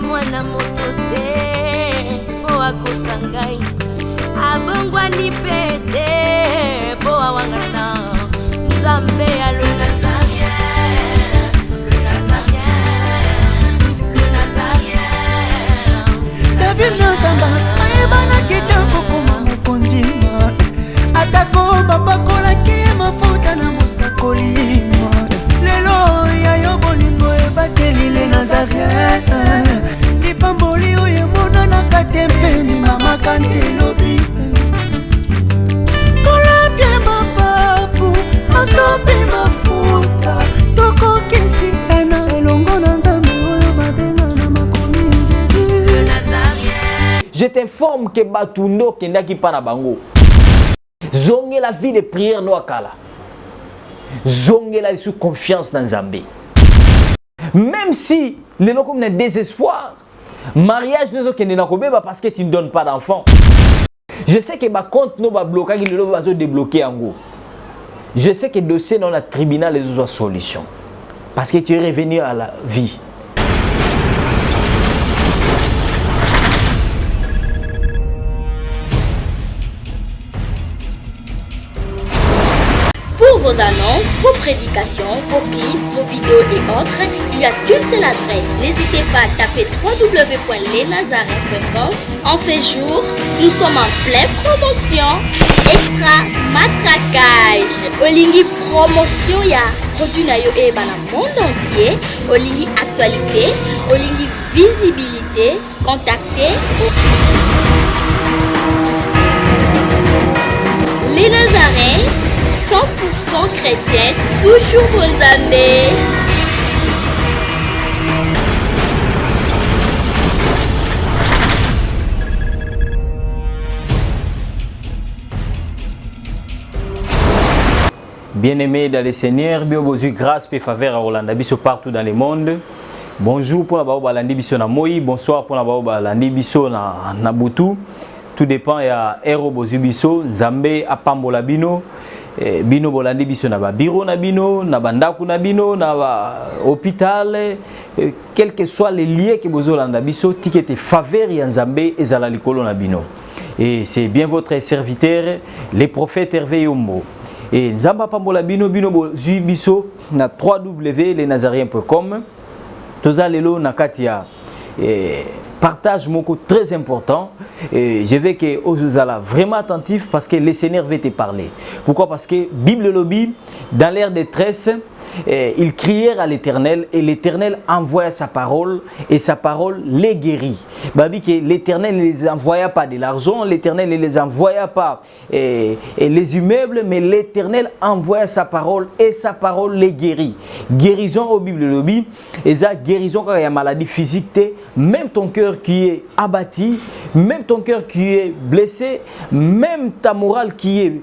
mwana moto te po akosa ngai, abongwani pete po awangata Nzambe ya le Nazarien, le Nazarien, le Nazarien. David Nzamba ayebana kitoko koma mokondima, atako bapakolaki mafuta na mosakolima. Lelo ya yo bolingo ebateli le Nazarien, lipamboli oyo monana katempeni mama kantelobi. Kolapye mapapu masope mafuta toko kesi ena elongo na Nzambe oyo babenga na makomi Jésus Le Nazarien. Je t'informe que Batundo kendaki pana bango. Zonge la vie de prière no akala. Zonge la sous confiance dans Nzambe. Même si les gens comme un désespoir, mariage ne sont na kobeba parce que tu ne donnes pas d'enfant. Je sais que ma compte no ba bloquer qui le va se débloquer en gros. Je sais que dossier dans le tribunal les autres solutions parce que tu es revenu à la vie. Pour vos annonces, vos prédications, vos clips, vos vidéos et autres, il y a qu'une seule adresse. N'hésitez pas à taper www.lesnazarins.com. En ces jours, nous sommes en pleine promotion. Extra matraquage. Olingi promotion ya produit na yo e bana monde entier. Olingi actualité, Olingi visibilité. Contactez les Nazarins. 100% chrétien, toujours vos amis. Bien-aimés dans le Seigneur, bien besoin grâce et faveur à Rolanda Biso partout dans le monde. Bonjour pour la Balandi Biso na Moi, bonsoir pour la Balandi Biso na Butu. Tout dépend ya Ero Bozu Biso, Nzambe apambola bino. Bino bolandi biso na ba bureau na bino na bandaku na bino na ba hôpital quel que soit les liens que bozolanda biso tikete faveur ya Nzambe ezala likolo na bino. Et c'est bien votre serviteur le prophète Hervé Yombo. Et Nzamba pambola bino bino bozui biso na www.lesnazariens.com. Toza lelo na katia partage moko très important. Et je veux que vous allez vraiment attentif parce que le Seigneur veut te parler. Pourquoi? Parce que Bible lobby dans l'ère de détresse, ils crièrent à l'Éternel et l'Éternel envoya sa parole et sa parole les guérit. Babi que l'Éternel ne les envoya pas de l'argent, l'Éternel ne les envoya pas les immeubles, mais l'Éternel envoya sa parole et sa parole les guérit. Guérison au Bible lobby, et ça guérison quand il y a maladie physique, même ton cœur qui est abattu, même ton cœur qui est blessé, même ta morale qui est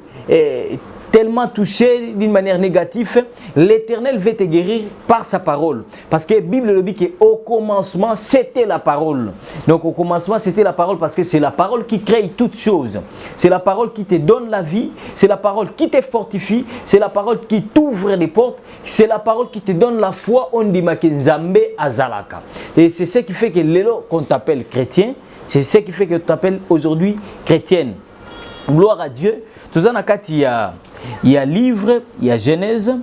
tellement touché d'une manière négative, l'Éternel veut te guérir par sa parole. Parce que la Bible le dit qu'au commencement, c'était la parole. Donc au commencement, c'était la parole parce que c'est la parole qui crée toutes choses. C'est la parole qui te donne la vie, c'est la parole qui te fortifie, c'est la parole qui t'ouvre les portes, c'est la parole qui te donne la foi. On dit que Nzambe azalaka. Et c'est ce qui fait que l'élo qu'on t'appelle chrétien, c'est ce qui fait que tu t'appelles aujourd'hui chrétienne. Gloire à Dieu. Tout ça, il y a livre, il y a Genèse,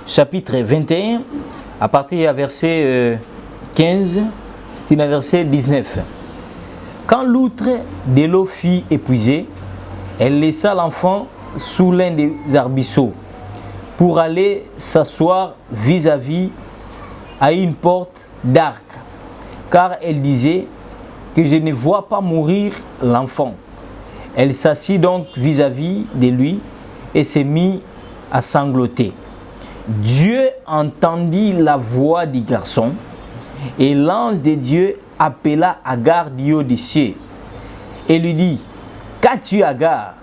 chapitre 21, à partir du verset 15, à verset 19. Quand l'outre de l'eau fut épuisée, elle laissa l'enfant sous l'un des arbrisseaux pour aller s'asseoir vis-à-vis à une porte d'arc, car elle disait que je ne vois pas mourir l'enfant. Elle s'assit donc vis-à-vis de lui et s'est mise à sangloter. Dieu entendit la voix du garçon et l'ange de Dieu appela Agar du haut des cieux et lui dit: Qu'as-tu, Agar?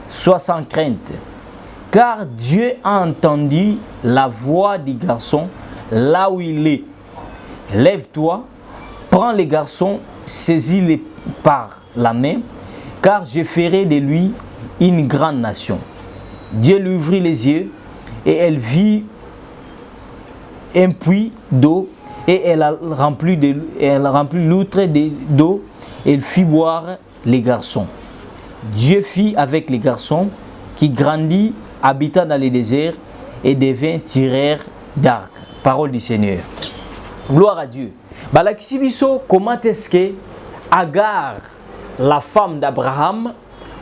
Sois sans crainte, car Dieu a entendu la voix du garçon là où il est. Lève-toi, prends le garçon, saisis-le par la main, car je ferai de lui une grande nation. Dieu lui ouvrit les yeux et elle vit un puits d'eau et elle a rempli l'outre d'eau et elle fit boire les garçons. Dieu fit avec les garçons qui grandit, habita dans les déserts et devint tireur d'arc. Parole du Seigneur. Gloire à Dieu. Balakisi biso, comment est-ce que Agar, la femme d'Abraham,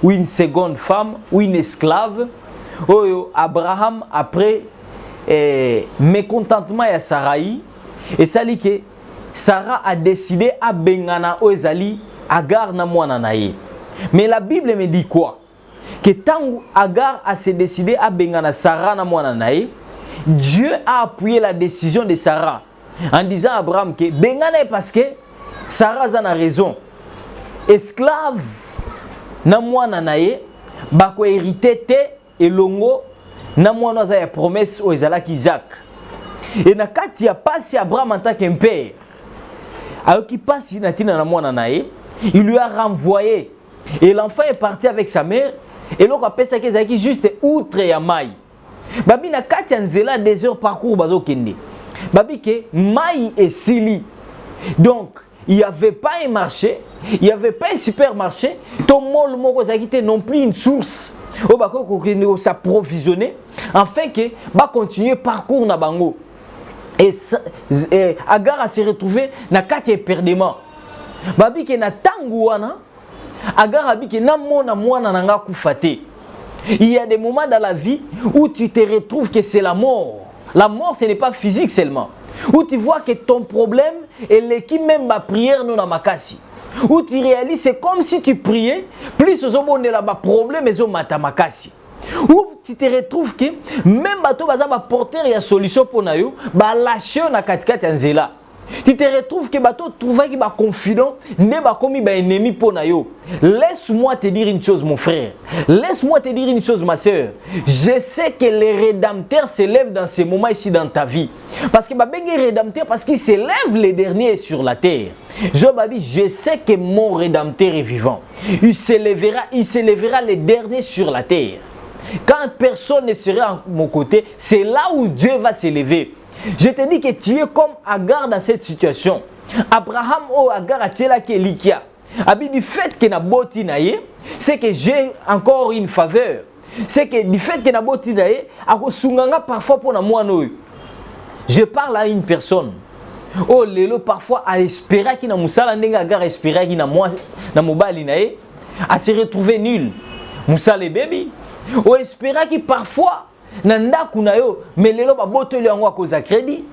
ou une seconde femme, ou une esclave, Abraham après mécontentement à Sarai, et ça dit que Sarah a décidé à bengana Oezali Agar na mwana naye. Mais la Bible me dit quoi? Que tant Agar a se décidé à bengana Sarah na mwana naye, Dieu a appuyé la décision de Sarah en disant à Abraham que bengana parce que Sarah en a raison. Esclave na mwana naye bako hérité te elongo na mwana za ya promesse o ezalaki Isaac. Et na kati ya pasi Abraham en tant qu'empère. Alors qui passe natina na mwana naye, il lui a renvoyé. Et l'enfant est parti avec sa mère et l'autre appelle ça que juste outre ya mai. Babi na kati ya nzela des heures parcours bazo kende. Babi que mai et sili. Donc il n'y avait pas un marché, il n'y avait pas un supermarché. Ton mol moko zakite non plus une source. Au bako ko s'approvisionner afin que ba continuer parcours na bango. Et Agar s'est retrouvé na kati éperdument. Babi ke na tangu wana Agar abi ke na mona mwana nanga kufate. Il y a des moments dans la vie où tu te retrouves que c'est la mort. La mort ce n'est pas physique seulement. Où tu vois que ton problème est l'équipe même ma prière non makasi. Où tu réalises c'est comme si tu priais plus aux hommes de la problème et aux matamakasi. Où tu te retrouves que même bato baza ba porter ya solution pour na yo ba lâcher na katikati ya nzela. Tu te retrouves que bato trouva ki ba confident ne ba komi ba ennemi pour na yo. Laisse-moi te dire une chose mon frère. Laisse-moi te dire une chose ma sœur. Je sais que le rédempteur s'élève dans ces moments ici dans ta vie. Parce que ba bengi rédempteur parce qu'il s'élève les derniers sur la terre. Job a dit je sais que mon rédempteur est vivant. Il s'élèvera les derniers sur la terre. Quand personne ne sera à mon côté, c'est là où Dieu va s'élever. Je te dis que tu es comme Agar dans cette situation. Abraham ou Agar a tela qui likia. Abi du fait que na boti naye, c'est que j'ai encore une faveur. C'est que du fait que na boti naye, ako sunganga parfois pour na moano. Je parle à une personne. Oh lelo parfois a espérer qui na musala ndenga Agar espérer qui na moi na mobali naye, a se retrouver nul. Musala baby. Ou espérer qui parfois nanda kunayo mais lelo ba boteli yango akoza crédit.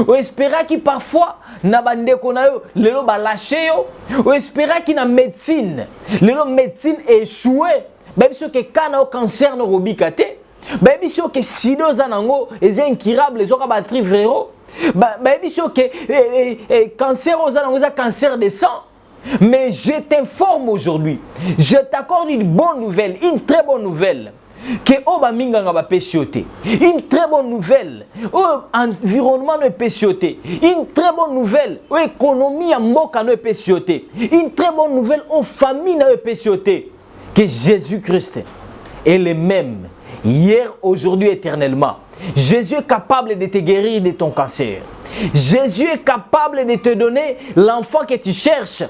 Ou espérer qui parfois na bandeko nayo lelo ba lâcher yo. Ou espérer qui na médecine lelo médecine échoué. Ba biso que kana au cancer no robikate. Ba biso que sido zanango est incurable les oka ba trivero. Ba biso que cancer aux zanango za cancer de sang. Mais je t'informe aujourd'hui, je t'accorde une bonne nouvelle, une très bonne nouvelle. Que oba minganga ba pesioté. Une très bonne nouvelle. Environnement no pesioté. Une très bonne nouvelle. Économie ya mboka no pesioté. Une très bonne nouvelle aux familles no pesioté. Que Jésus-Christ est le même hier, aujourd'hui, éternellement. Jésus est capable de te guérir de ton cancer. Jésus est capable de te donner l'enfant que tu cherches.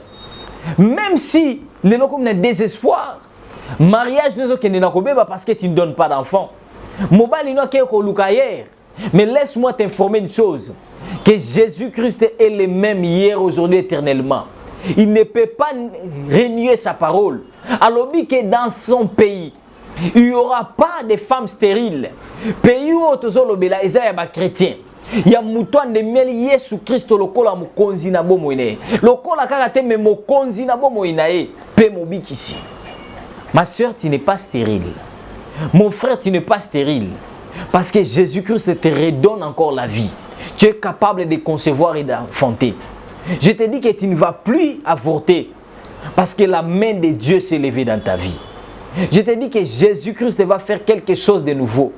Même si les gens ont un désespoir. Mariage ne sont parce que tu ne donnes pas d'enfant. Mais laisse-moi t'informer une chose. Que Jésus-Christ est le même hier, aujourd'hui, éternellement. Il ne peut pas renier sa parole. Alors que dans son pays, il n'y aura pas de femmes stériles. Pays où il y a des chrétiens. Il y a mutuan de miel Yesu Christo lokola mokonzi na bomo ine. Lokola kaka te me mokonzi na bomo inae pe mobikisi. Ma sœur, tu n'es pas stérile. Mon frère, tu n'es pas stérile. Parce que Jésus-Christ te redonne encore la vie. Tu es capable de concevoir et d'enfanter. Je te dis que tu ne vas plus avorter. Parce que la main de Dieu s'est levée dans ta vie. Je te dis que Jésus-Christ va faire quelque chose de nouveau.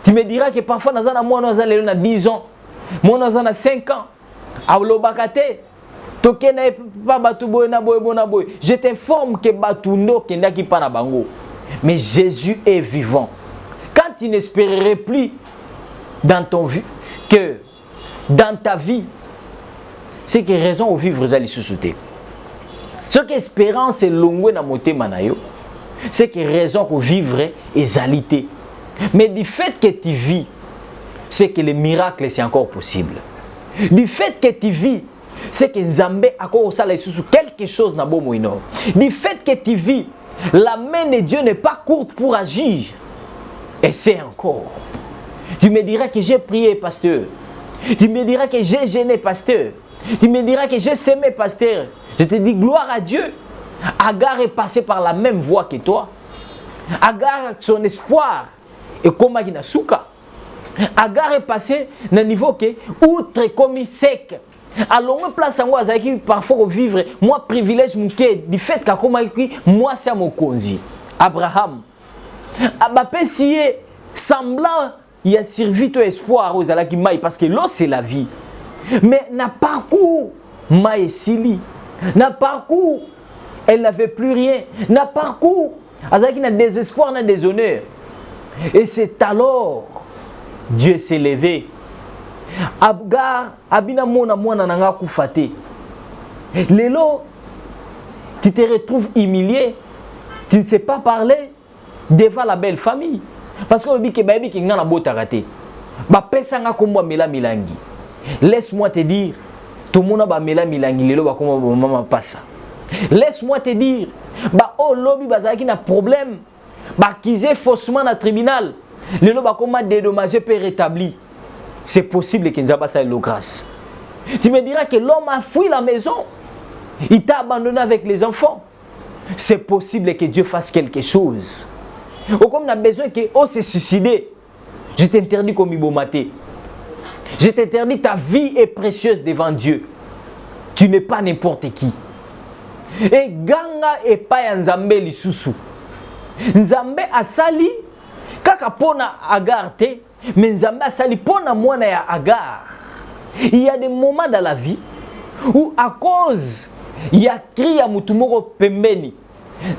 Tu me diras que parfois, moi, nous avons 10 ans. Moi, nous avons 5 ans. Je t'informe que Batundo Kendaki Panabango. Mais Jésus est vivant. Quand tu n'espérerais plus dans ton cœur dans ta vie, c'est que raison au vivre les sous-soutés. Ce que espérance est longue dans mon thème, c'est que raison au vivre est alité. Mais du fait que tu vis, c'est que le miracle c'est encore possible. Du fait que tu vis, c'est que Nzambe a encore quelque chose dans bon moyen. Du fait que tu vis, la main de Dieu n'est pas courte pour agir. Et c'est encore. Tu me diras que j'ai prié, pasteur. Tu me diras que j'ai gêné, pasteur. Tu me diras que j'ai semé, pasteur. Je te dis gloire à Dieu. Agar est passé par la même voie que toi. Agar, son espoir est comme Aginasuka. Agar est passé dans un niveau que, outre comme sec. Alors, on place en moi, parfois vivre, moi, privilège, du fait que moi, c'est mon conzi. Abraham. Si semblant, il a servi ton espoir aux alaki maï, parce que l'eau, c'est la vie. Mais n'a parcours, maï sili. N'a parcours, elle n'avait plus rien. N'a parcours, alaki n'a désespoir, n'a déshonneur. Et c'est alors, Dieu s'est levé. Abgar, abina mona mona nanga kufate. Lelo, tu te retrouves humilié. Tu ne sais pas parler devant la belle famille. Parce que le que baby qui ngana bota raté. Ba pesa nga komwa mela milangi. Laisse-moi te dire, tout le monde ba mela milangi lelo ba komwa maman passa. Laisse-moi te dire, ba oh lobby bazaki na problème. Ba kize faussement na tribunal. Lelo ba komwa dédommagé peut rétablir. C'est possible qu'il n'y ait pas ça de grâce. Tu me diras que l'homme a fui la maison. Il t'a abandonné avec les enfants. C'est possible que Dieu fasse quelque chose. Ou comme on a besoin que oh se suicider. Je t'interdis comme ibomaté. Je t'interdis, ta vie est précieuse devant Dieu. Tu n'es pas n'importe qui. Et ganga et pas Nzambe lisusu. Nzambe asali kaka pona agarte. Mais Nzambe asali pona mwana ya Agar. Il y a des moments dans la vie où à cause il y a cri à mutumoko pembeni,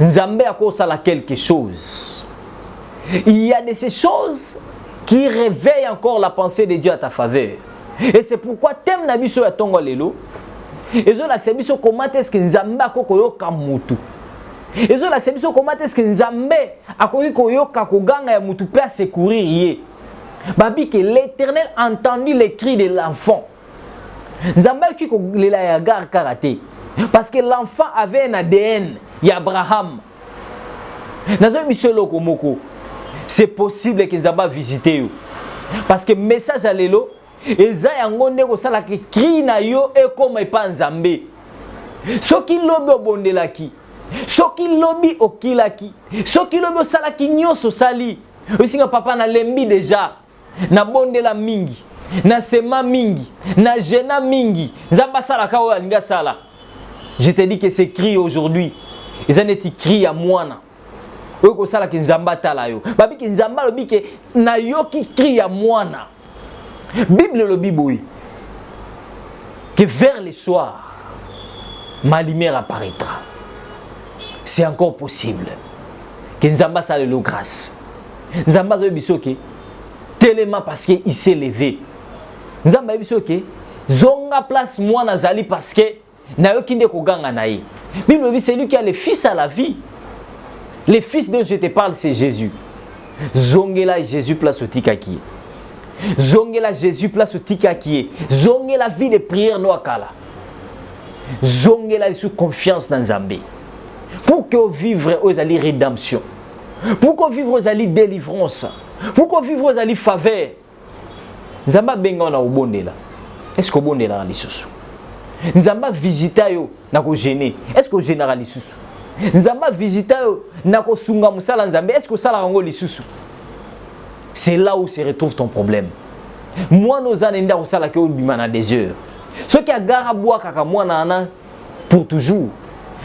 Nzambe a cause à quelque chose. Il y a de ces choses qui réveillent encore la pensée de Dieu à ta faveur. Et c'est pourquoi thème na biso ya tongo lelo. Ezo lakse biso comment est-ce que Nzambe akokoyoka mutu. Ezo lakse biso comment est-ce que Nzambe akokoyoka koganga ya mutu pe a secourir ye. Babi que l'Éternel entendit les cris de l'enfant. Nzambe qui lela ya Agar karaté. Parce que l'enfant avait un ADN, Abraham. C'est possible que Nzambe visite yo. Parce que message à l'élo, eza yango ndeko sala ke cri na yo e comme pas Nzambe. Soki lobi obondelaki, soki lobi okilaki, soki lobi osalaki nyonso sali. Osinga papa na lembi déjà. Na bondela mingi, na sema mingi, na jena mingi. Nzamba sala ka oya linga sala. Je te dis que ces cris aujourd'hui, ils ont été cris à moi. Oyo ko sala ki Nzamba tala yo. Babi ki Nzamba lobi ke na yo ki crie à moi. Bible lobi boy. Que vers le soir, ma lumière apparaîtra. C'est encore possible. Que Nzamba sala le grâce. Nzamba zo bisoke tellement parce qu'il s'est levé. Nous avons dit que zonga place moi nazali parce que na yo kinde koganga na ye. Bible dit c'est lui qui a le fils à la vie. Le fils dont je te parle c'est Jésus. Zongela Jésus place au tikaki. Zongela Jésus place au tikaki. Zongela vie de prière no akala. Zongela sous confiance dans Nzambe. Pour que vivre aux ali rédemption. Pour que vivre aux ali délivrance. Pourquoi vivre aux ali faveur? Nzamba benga na obondela. Est-ce que obondela na lisusu? Nzamba visita yo na ko gêner. Est-ce que général lisusu? Nzamba visita yo na ko sunga musala Nzambe. Est-ce que sala ngo lisusu? C'est là où se retrouve ton problème. Moi nos anenda ko sala ke obima na des heures. Ce qui agara boa kaka moi na ana pour toujours.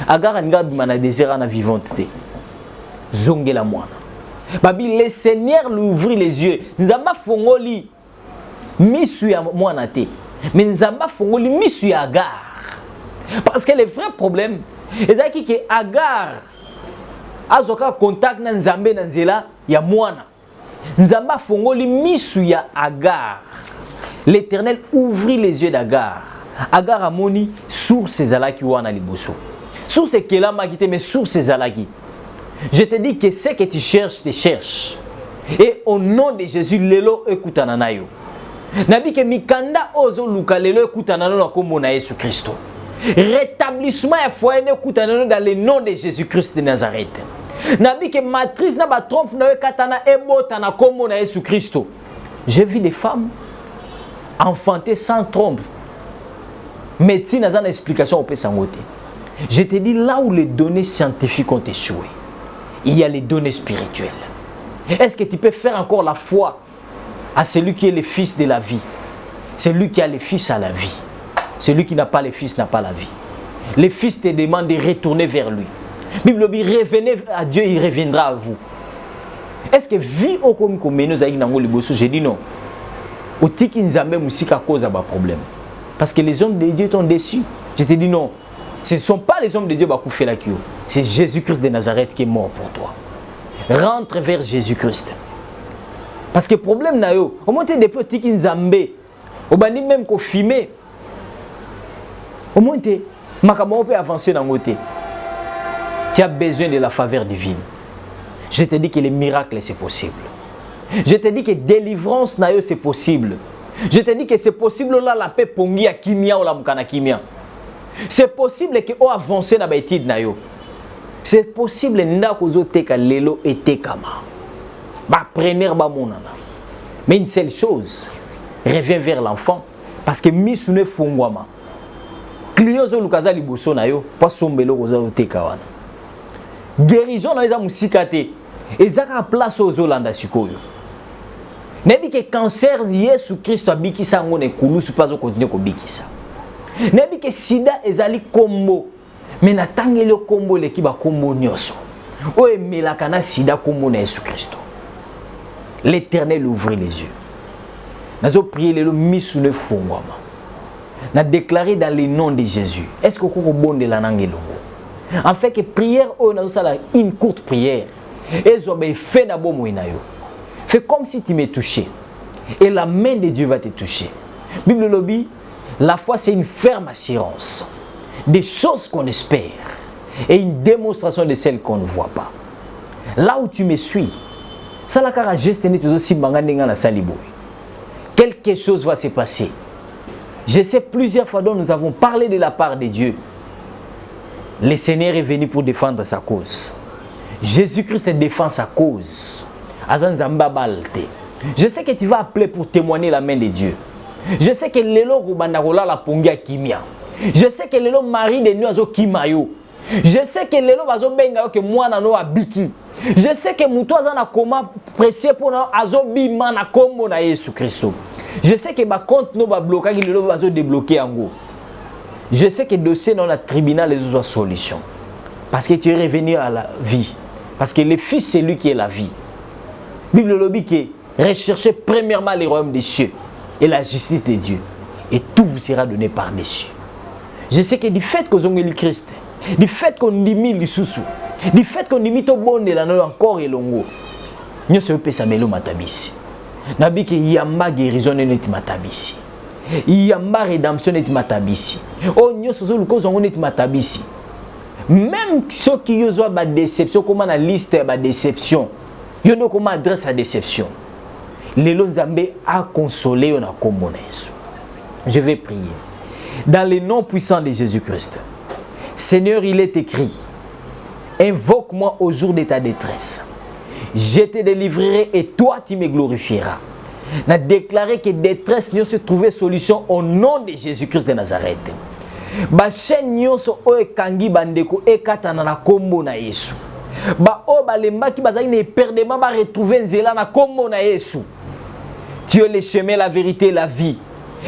Agara nga bima na des heures na vivante. Zongela mwana. Babi, le Seigneur lui ouvrit les yeux. Nzamba fongoli misu ya mwana te. Mais Nzamba fongoli misu ya Agar. Parce que le vrai problème, c'est que Agar azoka contact na Nzambe na nzela ya mwana. Nzamba fongoli misu ya Agar. l'Éternel ouvrit les yeux d'Agar. Agar a moni source ezalaki wana liboso. Source kela makite mais source ezalaki. Je te dis que ce que tu cherches te cherche. Et au nom de Jésus, lelo ekutana na yo. Nabi ke mikanda ozo luka lelo ekutana na kombo na Yesu Kristo. Rétablissement et foyer ekutana dans le nom de Jésus-Christ de Nazareth. Nabi ke matrice na ba trompe na ekatana ebota na kombo na Yesu Kristo. J'ai vu des femmes enfantées sans trompe. Médecine a une explication au Pessangote. Je te dis là où les données scientifiques ont échoué, il y a les données spirituelles. Est-ce que tu peux faire encore la foi à celui qui est le fils de la vie? Celui qui a le fils a la vie. Celui qui n'a pas le fils n'a pas la vie. Le fils te demande de retourner vers lui. Bible dit revenez à Dieu, il reviendra à vous. Est-ce que vie au comme nous a dit j'ai dit non. Au tiki nzambe musika cause a problème. Parce que les hommes de Dieu t'ont déçu. Je te dis non. Ce ne sont pas les hommes de Dieu qui fait la queue. C'est Jésus-Christ de Nazareth qui est mort pour toi. Rentre vers Jésus-Christ. Parce que le problème, au moins, tu es des petits qui nzambe. Au bani même qu'on filme. Au moins, tu peux avancer dans le côté. Tu as besoin de la faveur divine. Je te dis que les miracles, c'est possible. Je te dis que délivrance, c'est possible. Je te dis que c'est possible là la paix pongi à kimia ou la mukana kimia. C'est possible que on avance dans l'étude na yo. C'est possible nda kozo teka lelo etekama. Ba preneur ba monana. Mais une seule chose, reviens vers l'enfant parce que misune fungwama. Clio zo lukaza liboso na yo, pas sombelo kozo teka wana. Guérison na eza musikate. Ezaka place aux Olanda sikoyo. Nebi que cancer Yesu Christ abikisa ngone kulusu pas au continuer ko bikisa. Nebi que sida ezali kombo. Mais natangeli kombo leki ba kombo nyoso. O emelaka na sida kombo na Yesu Christ. L'Éternel ouvrit les yeux. Nazo prier le misune fungwama. Na déclarer dans le nom de Jésus. Est-ce que vous bonde la nangelo? En fait que prière o nazo sala une courte prière. Et zobe fait na bo moinayo. Fais comme si tu m'es touché. Et la main de Dieu va te toucher. Bible lobby, la foi c'est une ferme assurance. Des choses qu'on espère. Et une démonstration de celles qu'on ne voit pas. Là où tu me suis, ça la cara geste n'est aussi bangandenga na saliboy. Quelque chose va se passer. Je sais plusieurs fois dont nous avons parlé de la part de Dieu. Le Seigneur est venu pour défendre sa cause. Jésus-Christ défend sa cause. Je sais que tu vas appeler pour témoigner la main de Dieu. Je sais que lelo rubandarola la pongia kimia. Je sais que lelo mari de nous azo kimayo. Je sais que lelo bazo benga que moi na no abiki. Je sais que muto azana koma pressé pour na azo bima na kombo na Yesu Kristo. Je sais que ba compte no ba bloquer que lelo bazo débloquer ango. Je sais que dossier dans le tribunal les autres solutions. Parce que tu es revenu à la vie. Parce que le Fils c'est lui qui est la vie. Bible lobby qui recherchez premièrement les royaumes des cieux et la justice de Dieu et tout vous sera donné par-dessus. Je sais que du fait que vous avez le Christ, du fait qu'on limite les sous-sous, du fait qu'on limite au bon de la noix encore et longo, nous sommes pas samelo matabisi. Nabi que yamba guérison n'est matabisi, yamba rédemption n'est matabisi. Oh nous sommes le cause on est matabisi. Même ceux qui ont la déception, comment la liste de déception. Yo no comment adresse la déception. Lelo Nzambe a consolé on a commoné. Je vais prier. Dans le nom puissant de Jésus-Christ. Seigneur, il est écrit. Invoque-moi au jour de ta détresse. Je te délivrerai et toi tu me glorifieras. N'a déclaré que détresse nous se trouver solution au nom de Jésus-Christ de Nazareth. Ba chaîne nyonso o ekangi bandeko ekatana na kombo na Yesu. Ba o balemba ki bazali ne perdement ba retrouver nzela na kombo na Yesu. Tu es le chemin, la vérité, la vie.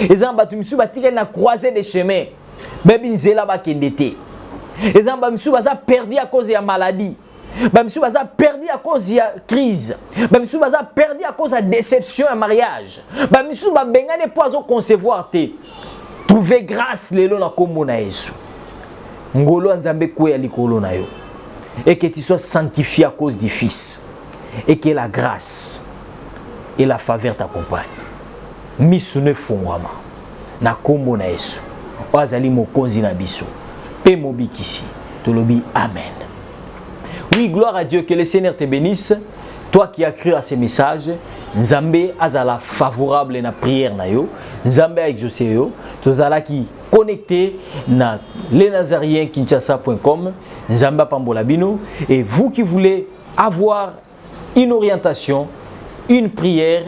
Ezan ba tumisu batika na croisée des chemins. Bebi nzela ba kendete. Ezan ba misu baza perdu à cause de maladie. Ba misu baza perdu à cause de crise. Ba misu baza perdu à cause de déception et mariage. Ba misu ba bengane poison concevoir te. Trouver grâce lelo na kombo na Yesu. Ngolo nzambe kwe ya likolo na yo. Et que tu sois sanctifié à cause du Fils. Et que la grâce et la faveur t'accompagnent. miso ne fungwama na kombo na Yesu azali mokonzi na biso pe mobikisi tolobi amen. Oui, gloire à Dieu, que le Seigneur te bénisse. Toi qui as cru à ces messages, Nzambe azala favorable na prière na yo, Nzambe a exaucé yo, tozala qui connecté na lenazarienkinshasa.com, Nzambe pambola bino. Et vous qui voulez avoir une orientation, une prière,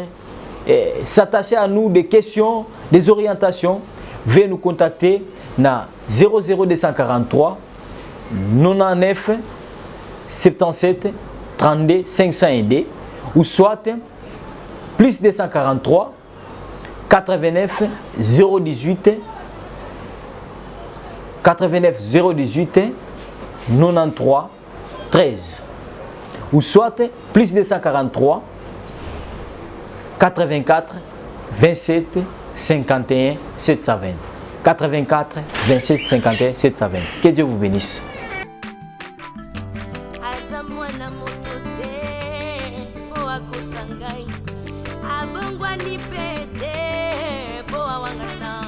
s'attacher à nous des questions, des orientations, veuillez nous contacter na 00243 99 77 32 501 ou soit plus 243 89 018 89 018 93 13 ou soit plus 243 84 27 51 720 84 27 51 720. Que Dieu vous bénisse. aza mwana moto te po akosa ngai abongwani pe te po awangata